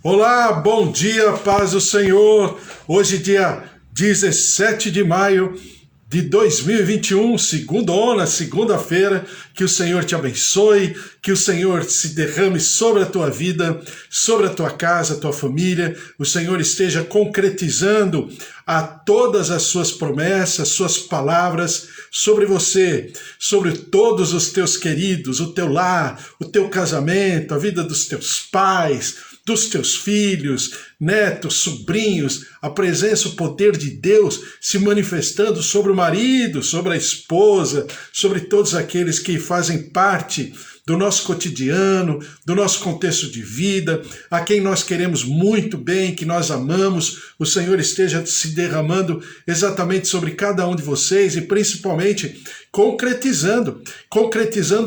Olá, bom dia, paz do Senhor. Hoje, dia 17 de maio de 2021, segunda-feira. Que o Senhor te abençoe, que o Senhor se derrame sobre a tua vida, sobre a tua casa, a tua família. O Senhor esteja concretizando a todas as suas promessas, suas palavras sobre você, sobre todos os teus queridos, o teu lar, o teu casamento, a vida dos teus pais, dos teus filhos, netos, sobrinhos, a presença, o poder de Deus se manifestando sobre o marido, sobre a esposa, sobre todos aqueles que fazem parte do nosso cotidiano, do nosso contexto de vida, a quem nós queremos muito bem, que nós amamos. O Senhor esteja se derramando exatamente sobre cada um de vocês e principalmente concretizando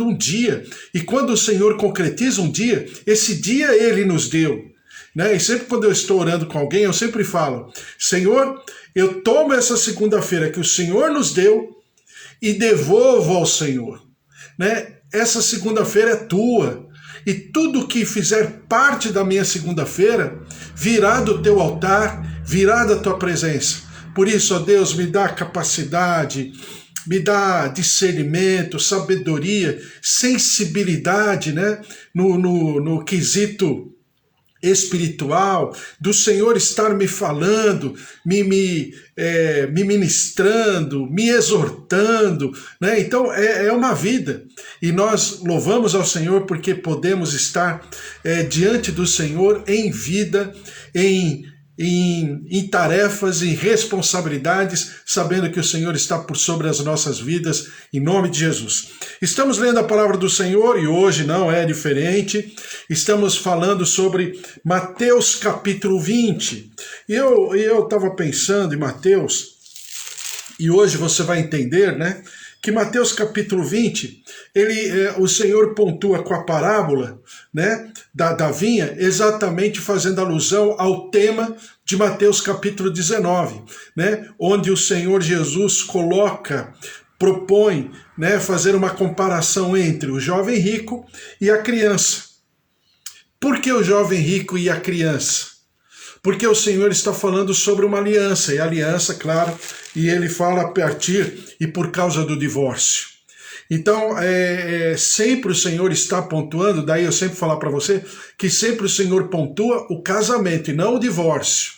um dia. E quando o Senhor concretiza um dia, esse dia Ele nos deu. Né? E sempre quando eu estou orando com alguém, eu sempre falo: Senhor, eu tomo essa segunda-feira que o Senhor nos deu e devolvo ao Senhor. Né? Essa segunda-feira é tua, e tudo que fizer parte da minha segunda-feira virá do teu altar, virá da tua presença. Por isso, ó Deus, me dá capacidade, me dá discernimento, sabedoria, sensibilidade, né? no quesito espiritual, do Senhor estar me falando, me ministrando, me exortando, né? Então é uma vida, e nós louvamos ao Senhor porque podemos estar diante do Senhor em vida, em tarefas, em responsabilidades, sabendo que o Senhor está por sobre as nossas vidas, em nome de Jesus. Estamos lendo a palavra do Senhor e hoje não é diferente. Estamos falando sobre Mateus capítulo 20. E eu estava pensando em Mateus, e hoje você vai entender, né? Que Mateus capítulo 20, o Senhor pontua com a parábola, né, da vinha, exatamente fazendo alusão ao tema de Mateus capítulo 19, né, onde o Senhor Jesus propõe, né, fazer uma comparação entre o jovem rico e a criança. Por que o jovem rico e a criança? Porque o Senhor está falando sobre uma aliança, e a aliança, claro, e ele fala a partir e por causa do divórcio. Então, sempre o Senhor está pontuando, daí eu sempre falar para você, que sempre o Senhor pontua o casamento e não o divórcio.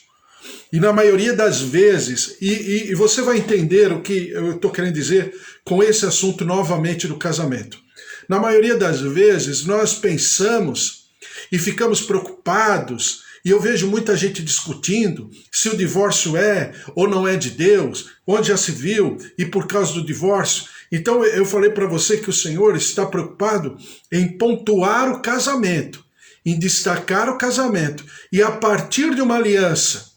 E na maioria das vezes, e você vai entender o que eu estou querendo dizer com esse assunto novamente do casamento. Na maioria das vezes, nós pensamos e ficamos preocupados. E eu vejo muita gente discutindo se o divórcio é ou não é de Deus, onde já se viu, e por causa do divórcio. Então eu falei para você que o Senhor está preocupado em pontuar o casamento, em destacar o casamento. E a partir de uma aliança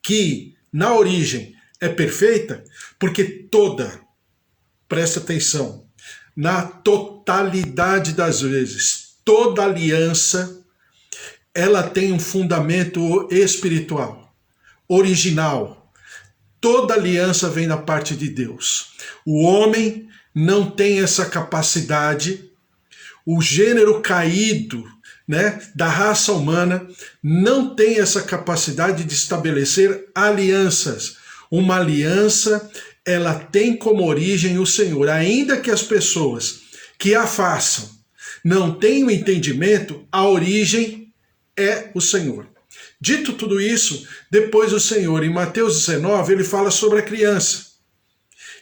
que, na origem, é perfeita, porque presta atenção, na totalidade das vezes, toda aliança ela tem um fundamento espiritual, original. Toda aliança vem da parte de Deus. O homem não tem essa capacidade, o gênero caído, né, da raça humana não tem essa capacidade de estabelecer alianças. Uma aliança, ela tem como origem o Senhor, ainda que as pessoas que a façam não tenham entendimento, a origem é o Senhor. Dito tudo isso, depois o Senhor, em Mateus 19, ele fala sobre a criança.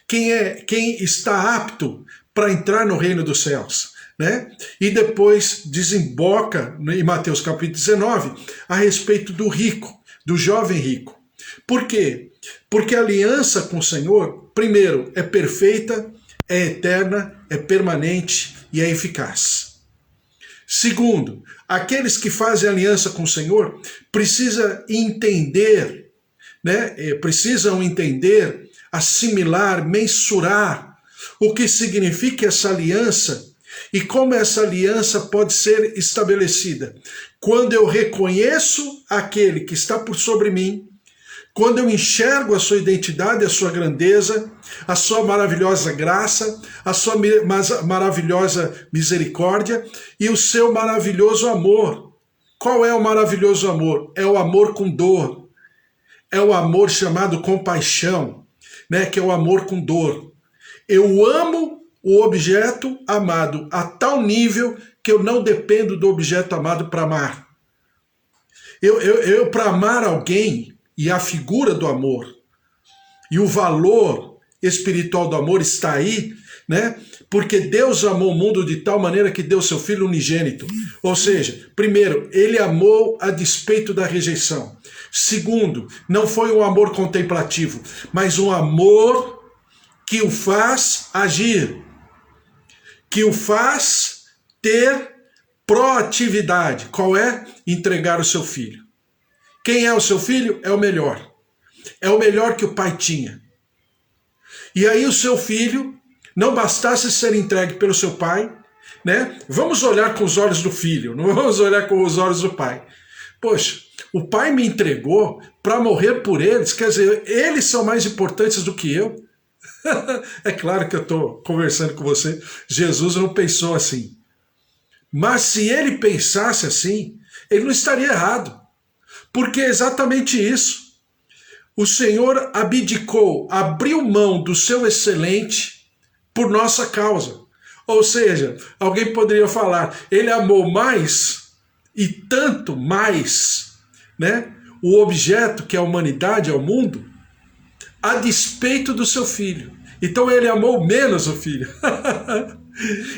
Quem está apto para entrar no reino dos céus, né? E depois desemboca em Mateus capítulo 19 a respeito do rico, do jovem rico. Por quê? Porque a aliança com o Senhor, primeiro, é perfeita, é eterna, é permanente e é eficaz. Segundo, aqueles que fazem aliança com o Senhor precisam entender, assimilar, mensurar o que significa essa aliança e como essa aliança pode ser estabelecida. Quando eu reconheço aquele que está por sobre mim, quando eu enxergo a sua identidade, a sua grandeza, a sua maravilhosa graça, a sua maravilhosa misericórdia e o seu maravilhoso amor. Qual é o maravilhoso amor? É o amor com dor. É o amor chamado compaixão, né? Que é o amor com dor. Eu amo o objeto amado a tal nível que eu não dependo do objeto amado para amar. Eu para amar alguém, e a figura do amor, e o valor espiritual do amor está aí, né? Porque Deus amou o mundo de tal maneira que deu seu Filho unigênito. Ou seja, primeiro, ele amou a despeito da rejeição. Segundo, não foi um amor contemplativo, mas um amor que o faz agir, que o faz ter proatividade. Qual é? Entregar o seu filho. Quem é o seu filho? É o melhor. É o melhor que o pai tinha. E aí o seu filho, não bastasse ser entregue pelo seu pai, né? Vamos olhar com os olhos do filho, não vamos olhar com os olhos do pai. Poxa, o pai me entregou para morrer por eles, quer dizer, eles são mais importantes do que eu. É claro que eu estou conversando com você, Jesus não pensou assim. Mas se ele pensasse assim, ele não estaria errado. Porque é exatamente isso. O Senhor abdicou, abriu mão do seu excelente por nossa causa. Ou seja, alguém poderia falar, ele amou mais e tanto mais, né, o objeto que é a humanidade, é o mundo, a despeito do seu filho. Então ele amou menos o filho.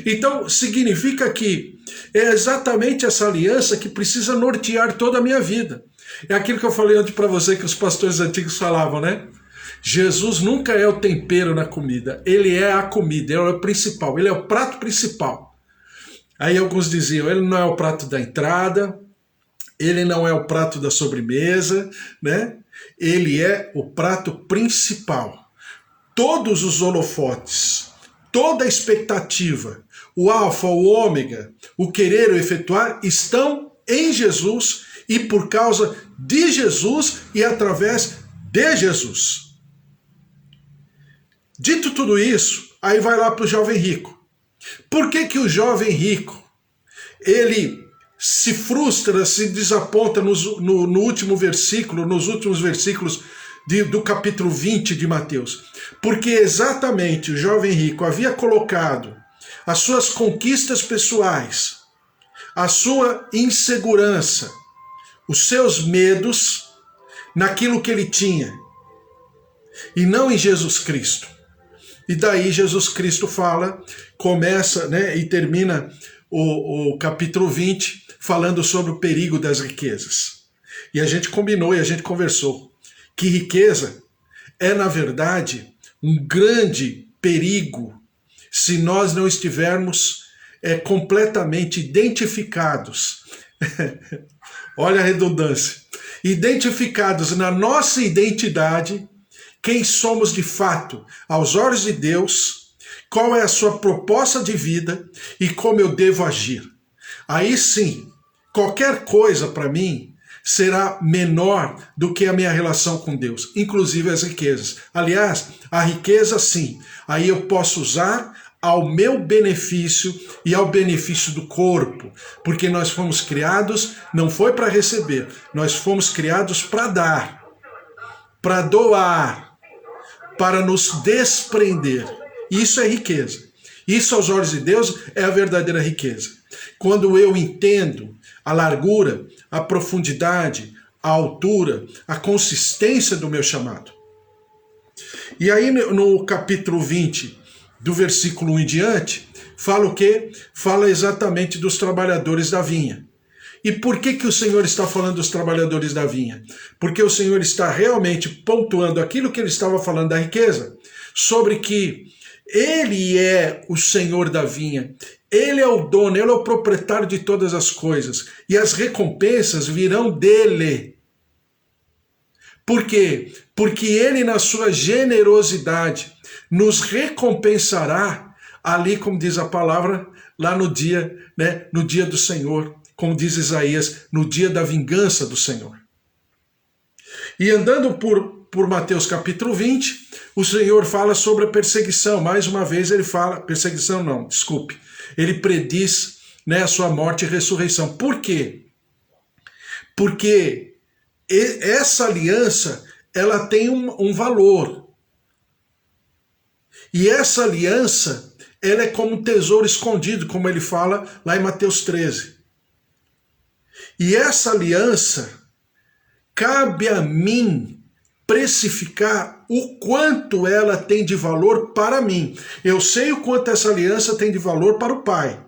Então significa que é exatamente essa aliança que precisa nortear toda a minha vida. É aquilo que eu falei antes para você, que os pastores antigos falavam, né? Jesus nunca é o tempero na comida, ele é a comida, ele é o principal, ele é o prato principal. Aí alguns diziam, ele não é o prato da entrada, ele não é o prato da sobremesa, né? Ele é o prato principal. Todos os holofotes, toda a expectativa, o alfa, o ômega, o querer, o efetuar, estão em Jesus e por causa de Jesus e através de Jesus. Dito tudo isso, aí vai lá para o jovem rico. Por que o jovem rico, ele se frustra, se desaponta no último versículo, nos últimos versículos do capítulo 20 de Mateus? Porque exatamente o jovem rico havia colocado as suas conquistas pessoais, a sua insegurança, os seus medos naquilo que ele tinha, e não em Jesus Cristo. E daí Jesus Cristo fala, começa, né, e termina o capítulo 20 falando sobre o perigo das riquezas. E a gente combinou e a gente conversou que riqueza é, na verdade, um grande perigo se nós não estivermos completamente identificados. Olha a redundância. Identificados na nossa identidade, quem somos de fato, aos olhos de Deus, qual é a sua proposta de vida e como eu devo agir. Aí sim, qualquer coisa para mim será menor do que a minha relação com Deus, inclusive as riquezas. Aliás, a riqueza sim, aí eu posso usar ao meu benefício e ao benefício do corpo, porque nós fomos criados, não foi para receber, nós fomos criados para dar, para doar, para nos desprender. Isso é riqueza. Isso aos olhos de Deus é a verdadeira riqueza. Quando eu entendo a largura, a profundidade, a altura, a consistência do meu chamado. E aí no capítulo 20, do versículo 1 em diante, fala o quê? Fala exatamente dos trabalhadores da vinha. E por que o Senhor está falando dos trabalhadores da vinha? Porque o Senhor está realmente pontuando aquilo que ele estava falando da riqueza, sobre que ele é o Senhor da vinha, ele é o dono, ele é o proprietário de todas as coisas, e as recompensas virão dele. Por quê? Porque ele, na sua generosidade, nos recompensará ali, como diz a palavra, lá no dia, né, no dia do Senhor, como diz Isaías, no dia da vingança do Senhor. E andando por Mateus capítulo 20, o Senhor fala sobre a perseguição. Mais uma vez ele fala, perseguição não, desculpe, ele prediz, né, a sua morte e ressurreição. Por quê? Porque essa aliança, ela tem um valor. E essa aliança, ela é como um tesouro escondido, como ele fala lá em Mateus 13. E essa aliança, cabe a mim precificar o quanto ela tem de valor para mim. Eu sei o quanto essa aliança tem de valor para o Pai.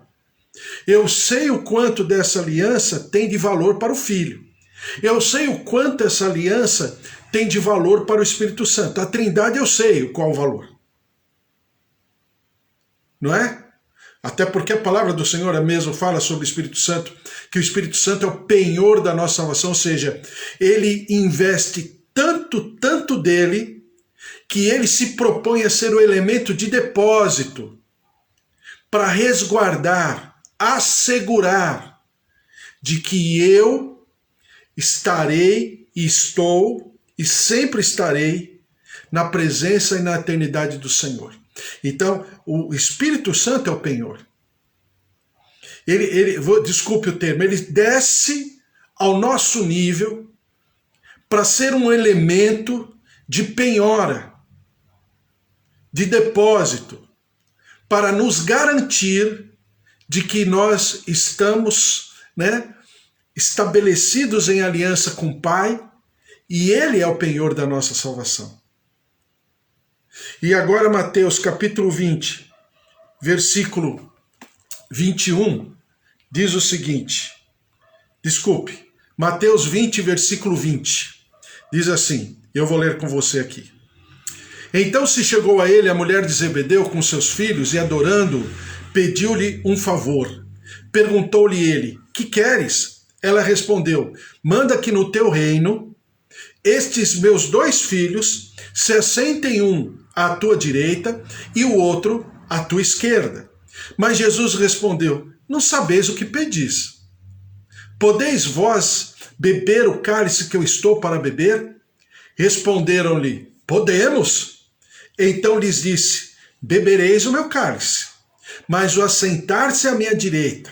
Eu sei o quanto dessa aliança tem de valor para o Filho. Eu sei o quanto essa aliança tem de valor para o Espírito Santo. A Trindade eu sei qual o valor. Não é? Até porque a palavra do Senhor mesmo fala sobre o Espírito Santo, que o Espírito Santo é o penhor da nossa salvação, ou seja, ele investe tanto dele, que ele se propõe a ser o elemento de depósito para resguardar, assegurar de que eu estarei e estou e sempre estarei na presença e na eternidade do Senhor. Então, o Espírito Santo é o penhor. Desculpe o termo, ele desce ao nosso nível para ser um elemento de penhora, de depósito, para nos garantir de que nós estamos, estabelecidos em aliança com o Pai, e ele é o penhor da nossa salvação. E agora Mateus capítulo 20, versículo 21, diz o seguinte, Mateus 20, versículo 20, diz assim, eu vou ler com você aqui. Então se chegou a ele a mulher de Zebedeu com seus filhos e adorando-o, pediu-lhe um favor. Perguntou-lhe ele, que queres? Ela respondeu, manda que no teu reino estes meus 2 filhos se assentem um à tua direita e o outro à tua esquerda. Mas Jesus respondeu, não sabeis o que pedis. Podeis vós beber o cálice que eu estou para beber? Responderam-lhe, podemos. Então lhes disse, bebereis o meu cálice, mas o assentar-se à minha direita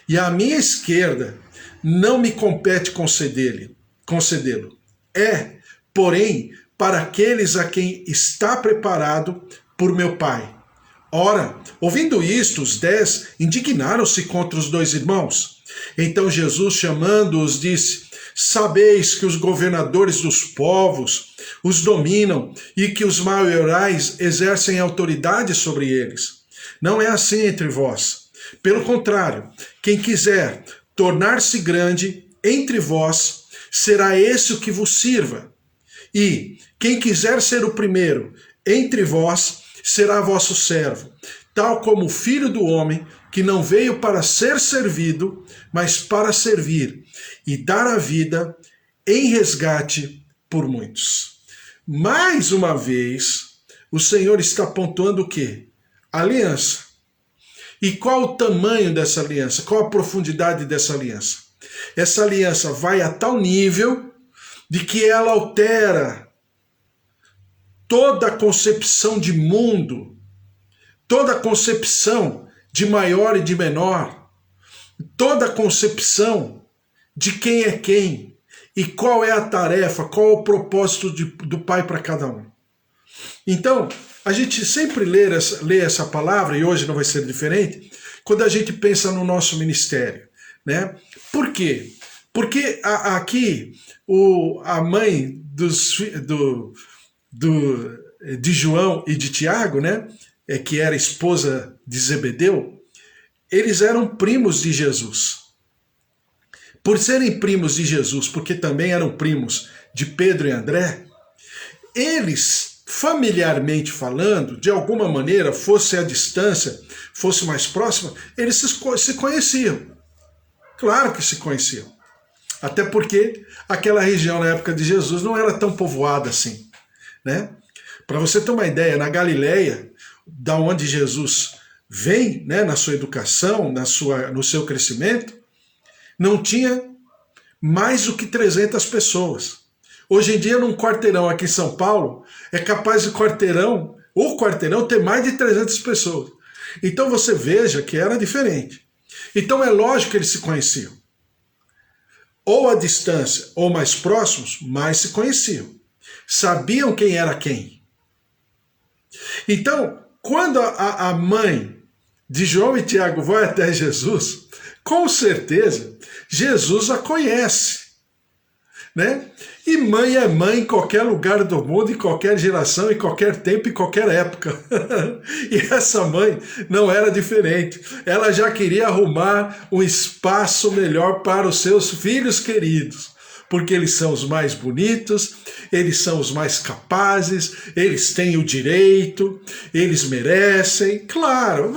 e à minha esquerda não me compete concedê-lo. É, porém, para aqueles a quem está preparado por meu Pai. Ora, ouvindo isto, os 10 indignaram-se contra os 2 irmãos. Então Jesus, chamando-os, disse, sabeis que os governadores dos povos os dominam e que os maiorais exercem autoridade sobre eles. Não é assim entre vós. Pelo contrário, quem quiser tornar-se grande entre vós, será esse o que vos sirva. E quem quiser ser o primeiro entre vós, será vosso servo, tal como o Filho do Homem, que não veio para ser servido, mas para servir e dar a vida em resgate por muitos. Mais uma vez, o Senhor está pontuando o quê? Aliança. E qual o tamanho dessa aliança? Qual a profundidade dessa aliança? Essa aliança vai a tal nível de que ela altera toda a concepção de mundo, toda a concepção de maior e de menor, toda a concepção de quem é quem e qual é a tarefa, qual é o propósito do Pai para cada um. Então, a gente sempre lê essa palavra, e hoje não vai ser diferente, quando a gente pensa no nosso ministério, né? Por quê? Porque aqui a mãe de João e de Tiago, né, que era esposa de Zebedeu, eles eram primos de Jesus. Por serem primos de Jesus, porque também eram primos de Pedro e André, eles, familiarmente falando, de alguma maneira, fosse a distância, fosse mais próxima, eles se conheciam. Claro que se conheciam. Até porque aquela região na época de Jesus não era tão povoada assim, né? Para você ter uma ideia, na Galileia, da onde Jesus vem, né, na sua educação, no seu crescimento, não tinha mais do que 300 pessoas. Hoje em dia, num quarteirão aqui em São Paulo, é capaz de o quarteirão ter mais de 300 pessoas. Então você veja que era diferente. Então é lógico que eles se conheciam. ou à distância ou mais próximos, mais se conheciam. Sabiam quem era quem. Então, quando a mãe de João e Tiago vai até Jesus, com certeza Jesus a conhece, né? E mãe é mãe em qualquer lugar do mundo, em qualquer geração, em qualquer tempo, em qualquer época. E essa mãe não era diferente. Ela já queria arrumar um espaço melhor para os seus filhos queridos, porque eles são os mais bonitos, eles são os mais capazes, eles têm o direito, eles merecem. Claro,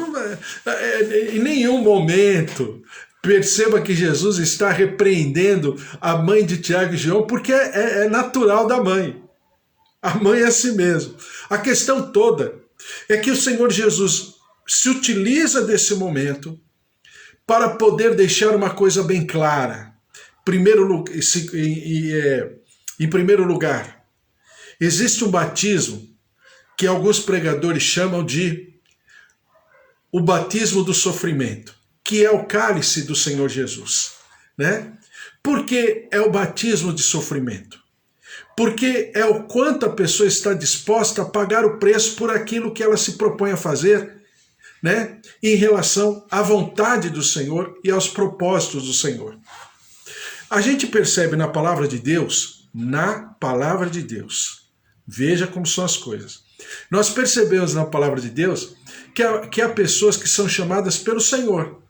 em nenhum momento perceba que Jesus está repreendendo a mãe de Tiago e João, porque é natural da mãe. A mãe é assim mesmo. A questão toda é que o Senhor Jesus se utiliza desse momento para poder deixar uma coisa bem clara. Em primeiro lugar, existe um batismo que alguns pregadores chamam de o batismo do sofrimento, que é o cálice do Senhor Jesus, né? Por que é o batismo de sofrimento? Porque é o quanto a pessoa está disposta a pagar o preço por aquilo que ela se propõe a fazer, né? Em relação à vontade do Senhor e aos propósitos do Senhor. A gente percebe na palavra de Deus, veja como são as coisas. Nós percebemos na palavra de Deus que há pessoas que são chamadas pelo Senhor.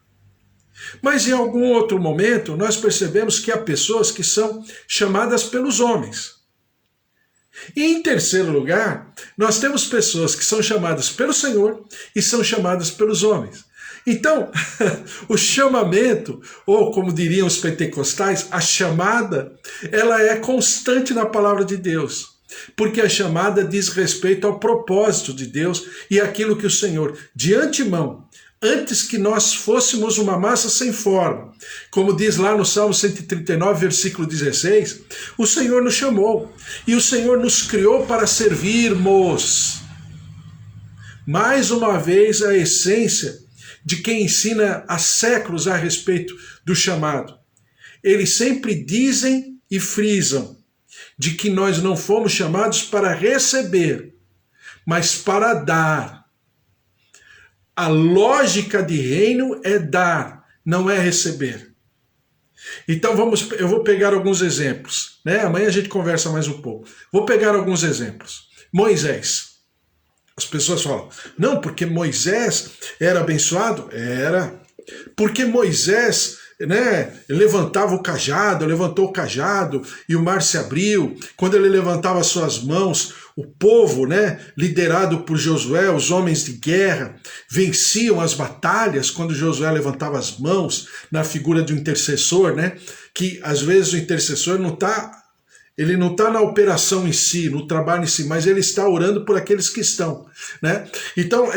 Mas em algum outro momento nós percebemos que há pessoas que são chamadas pelos homens. E em terceiro lugar, nós temos pessoas que são chamadas pelo Senhor e são chamadas pelos homens. Então, o chamamento, ou como diriam os pentecostais, a chamada, ela é constante na palavra de Deus. Porque a chamada diz respeito ao propósito de Deus e aquilo que o Senhor, de antemão, antes que nós fôssemos uma massa sem forma, como diz lá no Salmo 139, versículo 16, o Senhor nos chamou e o Senhor nos criou para servirmos. Mais uma vez, a essência de quem ensina há séculos a respeito do chamado. Eles sempre dizem e frisam de que nós não fomos chamados para receber, mas para dar. A lógica de reino é dar, não é receber. Então eu vou pegar alguns exemplos, né? Amanhã a gente conversa mais um pouco. Vou pegar alguns exemplos. Moisés. As pessoas falam, não, porque Moisés era abençoado? Era. Porque Moisés, né, levantou o cajado e o mar se abriu. Quando ele levantava as suas mãos, o povo, né, liderado por Josué, os homens de guerra, venciam as batalhas quando Josué levantava as mãos, na figura de um intercessor, né, que às vezes o intercessor não está na operação em si, no trabalho em si, mas ele está orando por aqueles que estão, né? Então,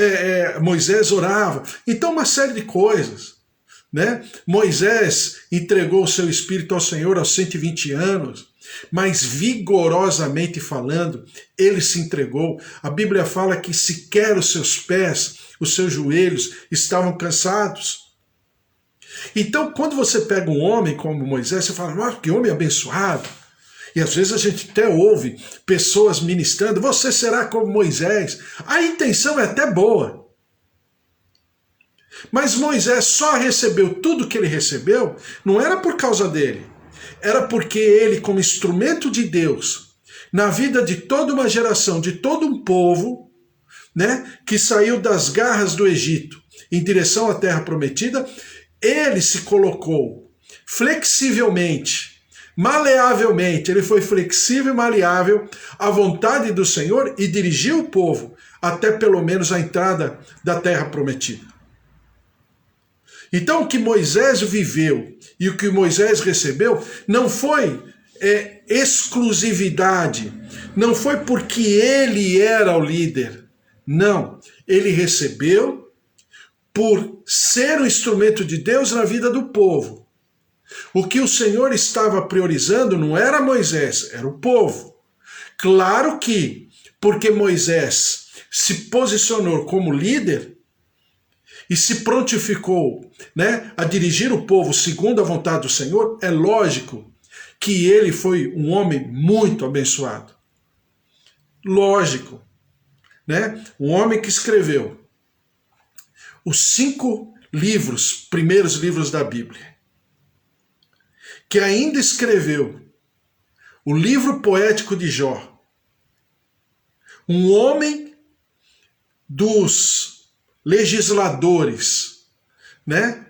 Moisés orava. Então, uma série de coisas, né? Moisés entregou o seu espírito ao Senhor aos 120 anos, mas vigorosamente falando, ele se entregou. A Bíblia fala que sequer os seus pés, os seus joelhos estavam cansados. Então, quando você pega um homem como Moisés, você fala, nossa, que homem abençoado. E às vezes a gente até ouve pessoas ministrando, você será como Moisés. A intenção é até boa. Mas Moisés só recebeu tudo que ele recebeu, não era por causa dele. Era porque ele, como instrumento de Deus, na vida de toda uma geração, de todo um povo, né, que saiu das garras do Egito em direção à terra prometida, ele se colocou flexivelmente, maleavelmente, ele foi flexível e maleável à vontade do Senhor e dirigiu o povo até pelo menos a entrada da terra prometida. Então o que Moisés viveu e o que Moisés recebeu não foi exclusividade, não foi porque ele era o líder, não, ele recebeu por ser um instrumento de Deus na vida do povo. O que o Senhor estava priorizando não era Moisés, era o povo. Claro que, porque Moisés se posicionou como líder e se prontificou, né, a dirigir o povo segundo a vontade do Senhor, é lógico que ele foi um homem muito abençoado. Lógico, né? Um homem que escreveu os 5 primeiros livros da Bíblia, que ainda escreveu o livro poético de Jó, um homem dos legisladores, né?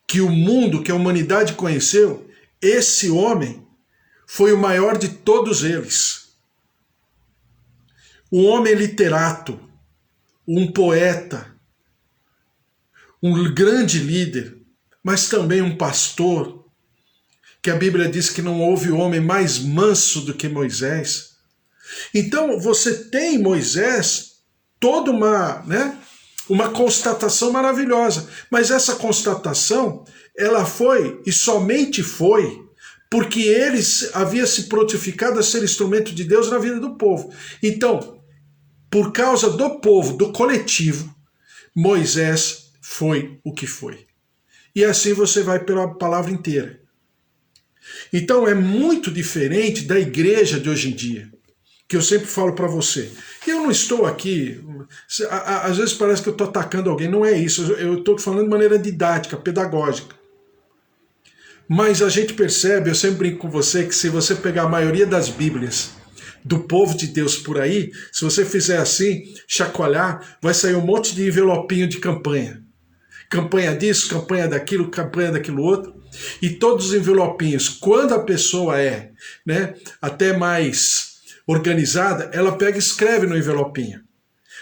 Que o mundo, que a humanidade conheceu, esse homem foi o maior de todos eles. Um homem literato, um poeta, um grande líder, mas também um pastor, que a Bíblia diz que não houve homem mais manso do que Moisés. Então você tem em Moisés toda uma constatação maravilhosa, mas essa constatação, ela foi e somente foi porque ele havia se prontificado a ser instrumento de Deus na vida do povo. Então, por causa do povo, do coletivo, Moisés foi o que foi. E assim você vai pela palavra inteira. Então é muito diferente da igreja de hoje em dia, que eu sempre falo para você. Eu não estou aqui, às vezes parece que eu estou atacando alguém, não é isso, eu estou falando de maneira didática, pedagógica. Mas a gente percebe, eu sempre brinco com você, que se você pegar a maioria das Bíblias do povo de Deus por aí, se você fizer assim, chacoalhar, vai sair um monte de envelopinho de campanha. Campanha disso, campanha daquilo outro. E todos os envelopinhos, quando a pessoa é, né, até mais organizada, ela pega e escreve no envelopinho.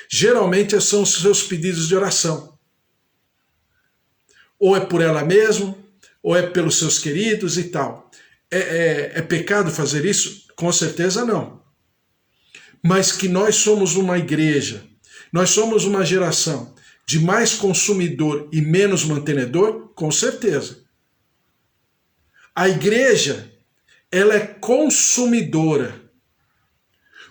Geralmente são os seus pedidos de oração. Ou é por ela mesma, ou é pelos seus queridos e tal. É pecado fazer isso? Com certeza não. Mas que nós somos uma igreja, nós somos uma geração de mais consumidor e menos mantenedor? Com certeza. A igreja, ela é consumidora.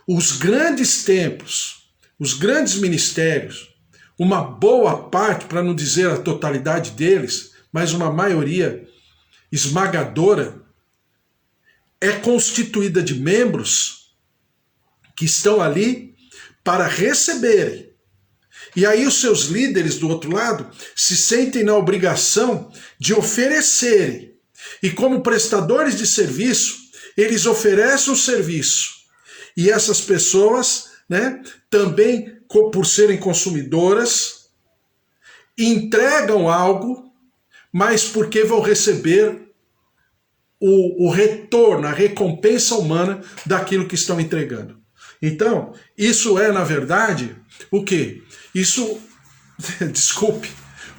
Os grandes templos, os grandes ministérios, uma boa parte, para não dizer a totalidade deles, mas uma maioria esmagadora, é constituída de membros que estão ali para receberem. E aí os seus líderes do outro lado se sentem na obrigação de oferecerem. E como prestadores de serviço, eles oferecem o serviço. E essas pessoas, né, também, por serem consumidoras, entregam algo, mas porque vão receber o retorno, a recompensa humana daquilo que estão entregando. Então, isso é, na verdade, o quê? Isso, desculpe,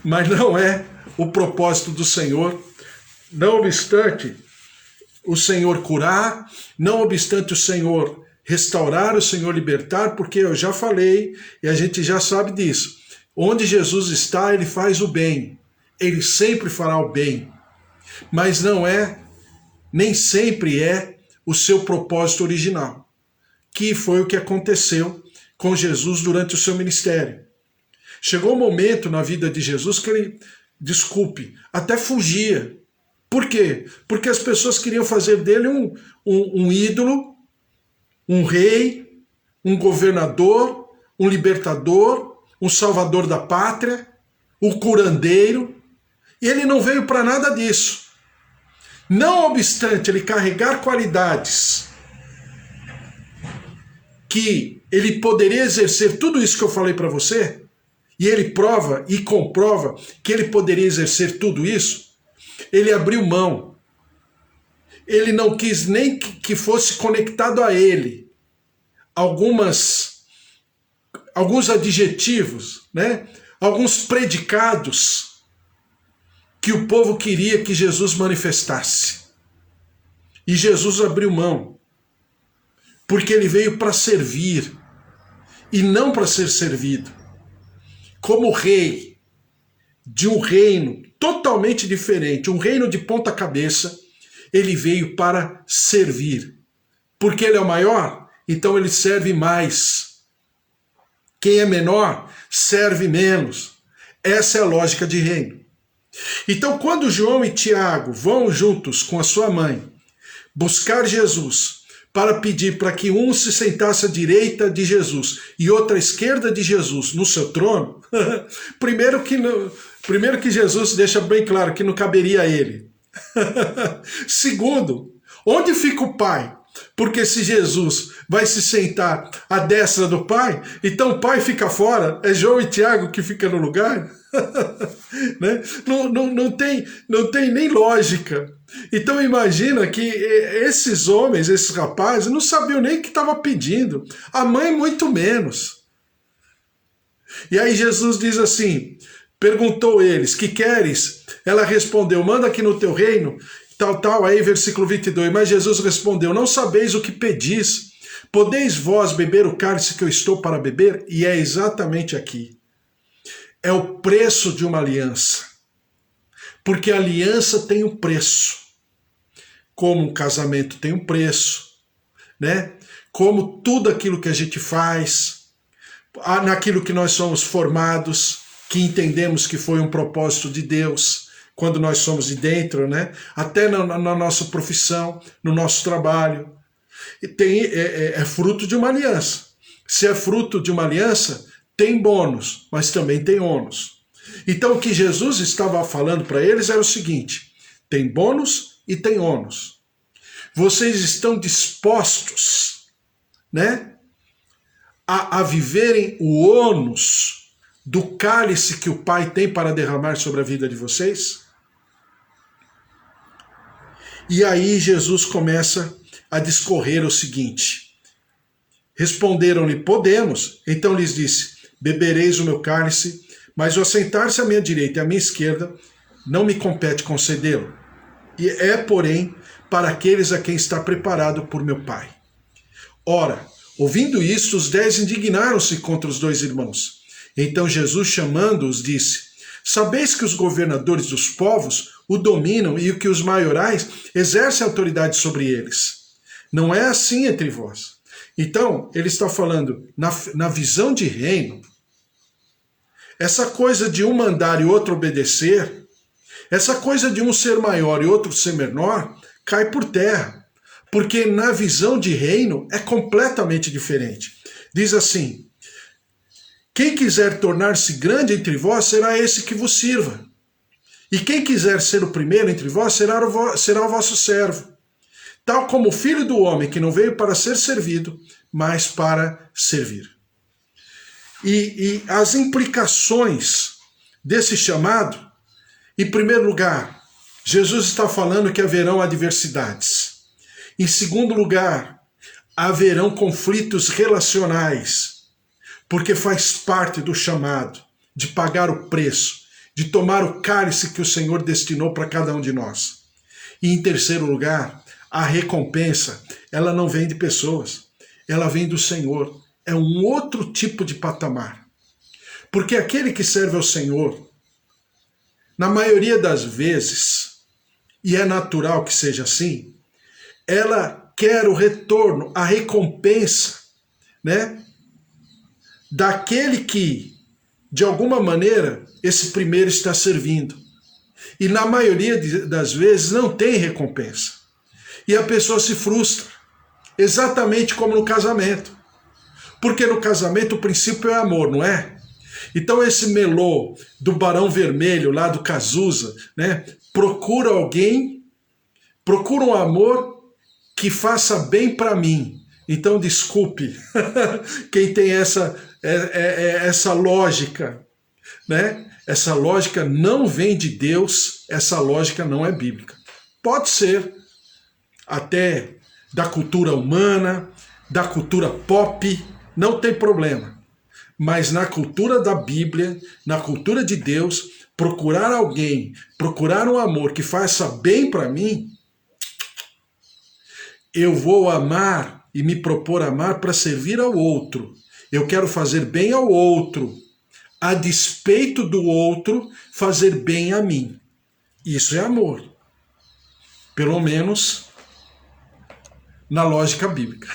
mas não é o propósito do Senhor. Não obstante o Senhor curar, não obstante o Senhor restaurar, o Senhor libertar, porque eu já falei e a gente já sabe disso. Onde Jesus está, ele faz o bem. Ele sempre fará o bem. Mas não é, nem sempre é o seu propósito original, que foi o que aconteceu com Jesus durante o seu ministério. Chegou um momento na vida de Jesus que ele, até fugia. Por quê? Porque as pessoas queriam fazer dele um ídolo, um rei, um governador, um libertador, um salvador da pátria, um curandeiro. E ele não veio para nada disso. Não obstante ele carregar qualidades que ele poderia exercer tudo isso que eu falei para você, e ele prova e comprova que ele poderia exercer tudo isso, ele abriu mão. Ele não quis nem que fosse conectado a ele alguns adjetivos, né? Alguns predicados que o povo queria que Jesus manifestasse. E Jesus abriu mão, porque ele veio para servir e não para ser servido. Como rei de um reino totalmente diferente, um reino de ponta cabeça, ele veio para servir. Porque ele é o maior, então ele serve mais. Quem é menor, serve menos. Essa é a lógica de reino. Então, quando João e Tiago vão juntos com a sua mãe buscar Jesus para pedir para que um se sentasse à direita de Jesus e outro à esquerda de Jesus no seu trono, primeiro que Jesus deixa bem claro que não caberia a ele. Segundo, onde fica o Pai? Porque se Jesus vai se sentar à destra do Pai, então o Pai fica fora, é João e Tiago que ficam no lugar? Né? Não tem nem lógica. Então imagina que esses homens, esses rapazes, não sabiam nem o que estava pedindo. A mãe muito menos. E aí Jesus diz assim, perguntou eles, que queres? Ela respondeu, manda aqui no teu reino, tal, aí versículo 22, mas Jesus respondeu, não sabeis o que pedis, podeis vós beber o cálice que eu estou para beber? E é exatamente aqui. É o preço de uma aliança. Porque a aliança tem um preço. Como um casamento tem um preço, né? Como tudo aquilo que a gente faz, naquilo que nós somos formados, que entendemos que foi um propósito de Deus, quando nós somos de dentro, né? Até na nossa profissão, no nosso trabalho. É fruto de uma aliança. Se é fruto de uma aliança, tem bônus, mas também tem ônus. Então o que Jesus estava falando para eles era o seguinte, tem bônus e tem ônus. Vocês estão dispostos, né, a viverem o ônus do cálice que o Pai tem para derramar sobre a vida de vocês? E aí Jesus começa a discorrer o seguinte. Responderam-lhe, podemos. Então lhes disse, bebereis o meu cálice, mas o assentar-se à minha direita e à minha esquerda não me compete concedê-lo. E é, porém, para aqueles a quem está preparado por meu Pai. Ora, ouvindo isto, os 10 indignaram-se contra os 2 irmãos. Então Jesus, chamando-os, disse, sabeis que os governadores dos povos o dominam e que os maiorais exercem autoridade sobre eles. Não é assim entre vós. Então, ele está falando, na visão de reino, essa coisa de um mandar e outro obedecer, essa coisa de um ser maior e outro ser menor, cai por terra. Porque na visão de reino é completamente diferente. Diz assim, quem quiser tornar-se grande entre vós, será esse que vos sirva. E quem quiser ser o primeiro entre vós, será o vosso servo. Tal como o Filho do Homem, que não veio para ser servido, mas para servir. E as implicações desse chamado, em primeiro lugar, Jesus está falando que haverão adversidades. Em segundo lugar, haverão conflitos relacionais, porque faz parte do chamado de pagar o preço, de tomar o cálice que o Senhor destinou para cada um de nós. E em terceiro lugar, a recompensa, ela não vem de pessoas, ela vem do Senhor. É um outro tipo de patamar. Porque aquele que serve ao Senhor, na maioria das vezes, e é natural que seja assim, ela quer o retorno, a recompensa, né, daquele que, de alguma maneira, esse primeiro está servindo. E na maioria das vezes não tem recompensa. E a pessoa se frustra, exatamente como no casamento. Porque no casamento o princípio é amor, não é? Então esse melô do Barão Vermelho, lá do Cazuza, né, procura um amor que faça bem para mim. Então desculpe quem tem essa lógica, né? Essa lógica não vem de Deus, essa lógica não é bíblica. Pode ser até da cultura humana, da cultura pop, não tem problema. Mas na cultura da Bíblia, na cultura de Deus, procurar alguém, procurar um amor que faça bem para mim, eu vou amar e me propor amar para servir ao outro. Eu quero fazer bem ao outro, a despeito do outro fazer bem a mim. Isso é amor. Pelo menos na lógica bíblica.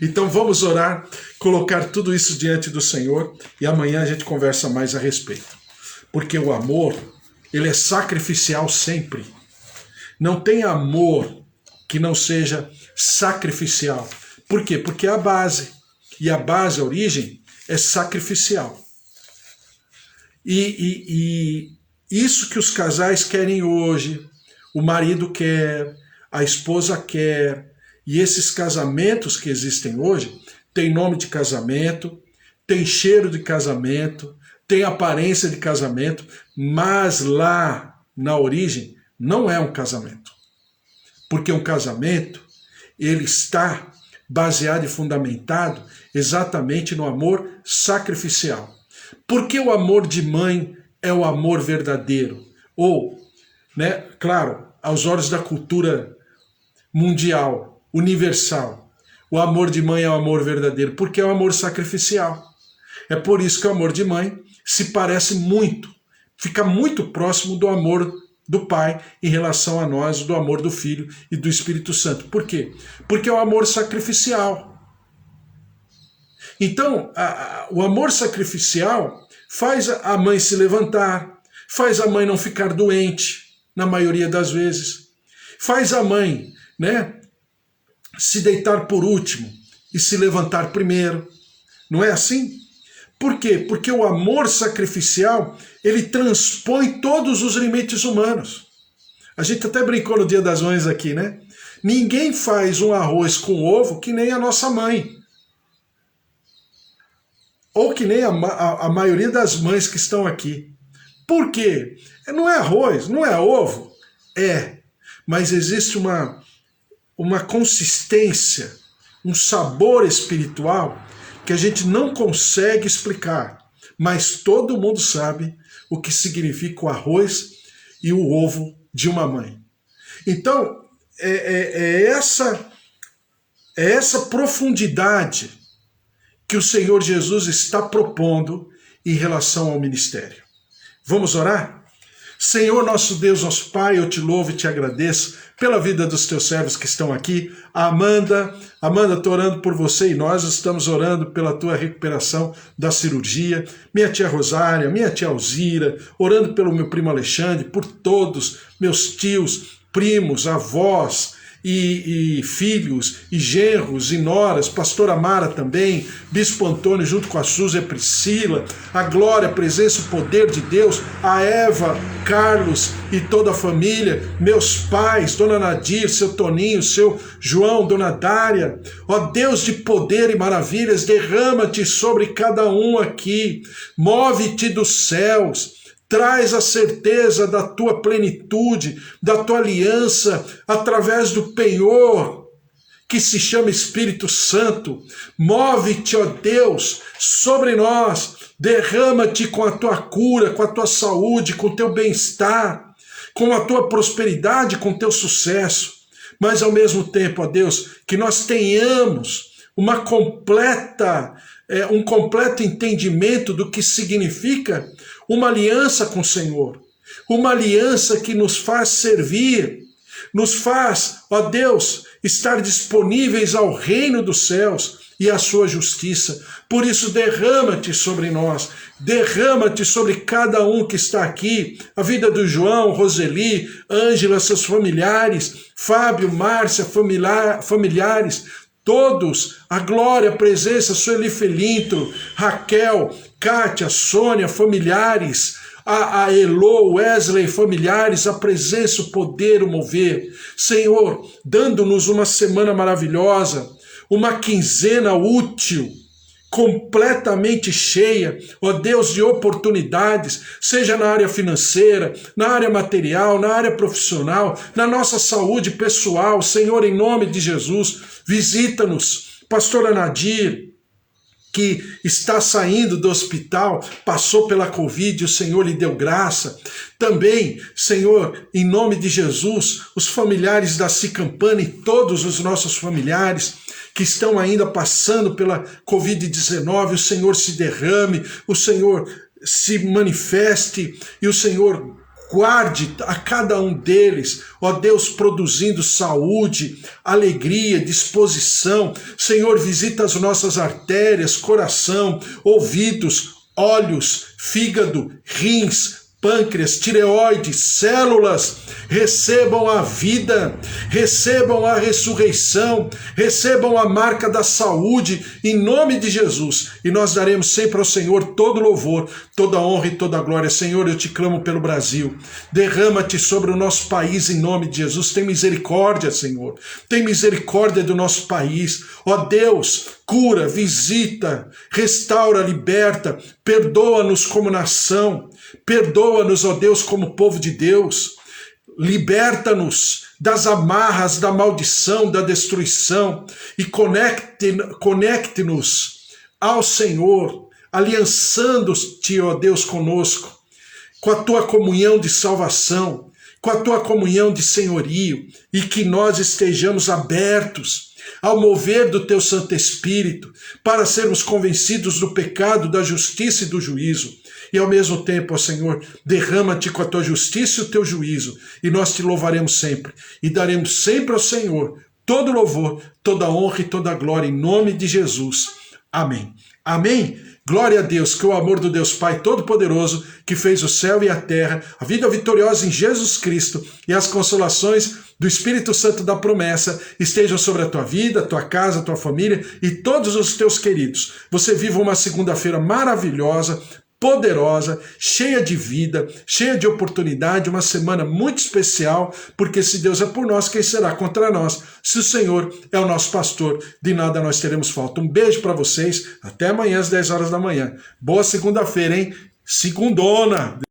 Então vamos orar, colocar tudo isso diante do Senhor e amanhã a gente conversa mais a respeito. Porque o amor, ele é sacrificial sempre. Não tem amor que não seja sacrificial. Por quê? Porque é a base. E a base, a origem, é sacrificial. E isso que os casais querem hoje, o marido quer, a esposa quer, e esses casamentos que existem hoje, tem nome de casamento, tem cheiro de casamento, tem aparência de casamento, mas lá na origem não é um casamento. Porque um casamento, ele está baseado e fundamentado exatamente no amor sacrificial. Porque o amor de mãe é o amor verdadeiro. Ou, né, claro, aos olhos da cultura mundial, universal, o amor de mãe é o amor verdadeiro, porque é o amor sacrificial. É por isso que o amor de mãe se parece muito, fica muito próximo do amor do Pai em relação a nós, do amor do Filho e do Espírito Santo. Por quê? Porque é o amor sacrificial. Então, o amor sacrificial faz a mãe se levantar, faz a mãe não ficar doente, na maioria das vezes, faz a mãe, né, se deitar por último e se levantar primeiro. Não é assim? Por quê? Porque o amor sacrificial, ele transpõe todos os limites humanos. A gente até brincou no Dia das Mães aqui, né? Ninguém faz um arroz com ovo que nem a nossa mãe. Ou que nem a maioria das mães que estão aqui. Por quê? Não é arroz, não é ovo? É. Mas existe uma consistência, um sabor espiritual que a gente não consegue explicar. Mas todo mundo sabe o que significa o arroz e o ovo de uma mãe. Então, é essa profundidade que o Senhor Jesus está propondo em relação ao ministério. Vamos orar? Senhor, nosso Deus, nosso Pai, eu te louvo e te agradeço pela vida dos teus servos que estão aqui. Amanda, estou orando por você e nós estamos orando pela tua recuperação da cirurgia. Minha tia Rosária, minha tia Alzira, orando pelo meu primo Alexandre, por todos, meus tios, primos, avós, e filhos, e genros, e noras, pastora Mara também, bispo Antônio junto com a Suzy e a Priscila, a glória, a presença, o poder de Deus, a Eva, Carlos e toda a família, meus pais, dona Nadir, seu Toninho, seu João, dona Dária, ó Deus de poder e maravilhas, derrama-te sobre cada um aqui, move-te dos céus, traz a certeza da tua plenitude, da tua aliança, através do penhor que se chama Espírito Santo. Move-te, ó Deus, sobre nós, derrama-te com a tua cura, com a tua saúde, com o teu bem-estar, com a tua prosperidade, com o teu sucesso. Mas ao mesmo tempo, ó Deus, que nós tenhamos um completo entendimento do que significa uma aliança com o Senhor, uma aliança que nos faz servir, nos faz, ó Deus, estar disponíveis ao reino dos céus e à sua justiça. Por isso, derrama-te sobre nós, derrama-te sobre cada um que está aqui, a vida do João, Roseli, Ângela, seus familiares, Fábio, Márcia, familiares, todos, a glória, a presença, Sueli Felinto, Raquel, Kátia, Sônia, familiares, a Elô, Wesley, familiares, a presença, o poder, o mover. Senhor, dando-nos uma semana maravilhosa, uma quinzena útil, completamente cheia, ó Deus, de oportunidades, seja na área financeira, na área material, na área profissional, na nossa saúde pessoal. Senhor, em nome de Jesus, visita-nos. Pastora Nadir, que está saindo do hospital, passou pela Covid, o Senhor lhe deu graça. Também, Senhor, em nome de Jesus, os familiares da Cicampana e todos os nossos familiares que estão ainda passando pela Covid-19, o Senhor se derrame, o Senhor se manifeste e o Senhor guarde a cada um deles, ó Deus, produzindo saúde, alegria, disposição. Senhor, visita as nossas artérias, coração, ouvidos, olhos, fígado, rins, pâncreas, tireoide, células, recebam a vida, recebam a ressurreição, recebam a marca da saúde, em nome de Jesus. E nós daremos sempre ao Senhor todo louvor, toda honra e toda glória. Senhor, eu te clamo pelo Brasil. Derrama-te sobre o nosso país em nome de Jesus. Tem misericórdia, Senhor. Tem misericórdia do nosso país. Ó Deus, cura, visita, restaura, liberta, perdoa-nos como nação, perdoa-nos, ó Deus, como povo de Deus, liberta-nos das amarras da maldição, da destruição, e conecte-nos ao Senhor, aliançando-te, ó Deus, conosco, com a tua comunhão de salvação, com a tua comunhão de senhorio, e que nós estejamos abertos ao mover do teu Santo Espírito, para sermos convencidos do pecado, da justiça e do juízo. E ao mesmo tempo, ó Senhor, derrama-te com a tua justiça e o teu juízo, e nós te louvaremos sempre, e daremos sempre ao Senhor todo louvor, toda honra e toda glória, em nome de Jesus. Amém. Amém? Glória a Deus, que o amor do Deus Pai Todo-Poderoso, que fez o céu e a terra, a vida vitoriosa em Jesus Cristo e as consolações do Espírito Santo da promessa estejam sobre a tua vida, a tua casa, a tua família e todos os teus queridos. Você viva uma segunda-feira maravilhosa, poderosa, cheia de vida, cheia de oportunidade, uma semana muito especial, porque se Deus é por nós, quem será contra nós? Se o Senhor é o nosso pastor, de nada nós teremos falta. Um beijo para vocês, até amanhã às 10 horas da manhã. Boa segunda-feira, hein? Segundona!